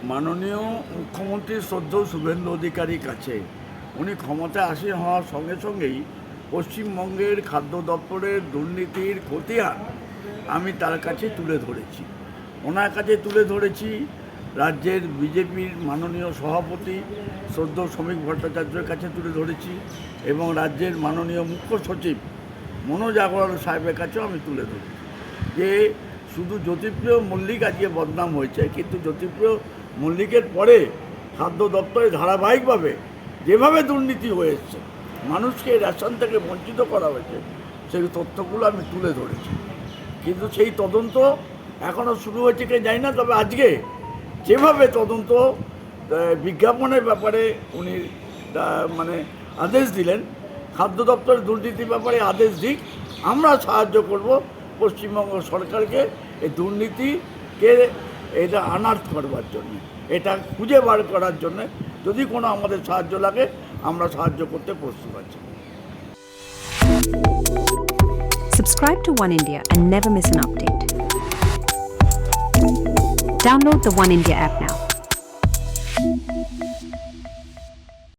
মাননীয় মুখ্যমন্ত্রী শ্রদ্ধেয় শুভেন্দু অধিকারীর কাছে উনি ক্ষমতায় আসীন হওয়ার সঙ্গে সঙ্গেই পশ্চিমবঙ্গের খাদ্য দপ্তরের দুর্নীতির খতিয়ান আমি তার কাছে তুলে ধরেছি। ওনার কাছে তুলে ধরেছি, রাজ্যের বিজেপির মাননীয় সভাপতি শ্রদ্ধেয় শ্রমিক ভট্টাচার্যের কাছে তুলে ধরেছি এবং রাজ্যের মাননীয় মুখ্য সচিব মনোজ আগরওয়াল সাহেবের কাছেও আমি তুলে ধরেছি যে শুধু জ্যোতিপ্রিয় মল্লিক আজকে বদনাম হয়েছে, কিন্তু জ্যোতিপ্রিয় মল্লিকের পরে খাদ্য দপ্তরে ধারাবাহিকভাবে যেভাবে দুর্নীতি হয়েছে, মানুষকে রেশন থেকে বঞ্চিত করা হয়েছে, সেই তথ্যগুলো আমি তুলে ধরেছি। কিন্তু সেই তদন্ত এখনও শুরু হয়েছে কি জানি না, তবে আজকে যেভাবে তদন্ত বিজ্ঞাপনের ব্যাপারে উনি মানে আদেশ দিলেন, খাদ্য দপ্তরের দুর্নীতির ব্যাপারে আদেশ দিক, আমরা সাহায্য করব পশ্চিমবঙ্গ সরকারকে এই দুর্নীতিকে এটা আনার্ট করবার জন্য, এটা খুঁজে বার করার জন্য। যদি কোনো আমাদের সাহায্য লাগে আমরা সাহায্য করতে প্রস্তুত আছি। Subscribe to One India and never miss an update. Download the One India app now.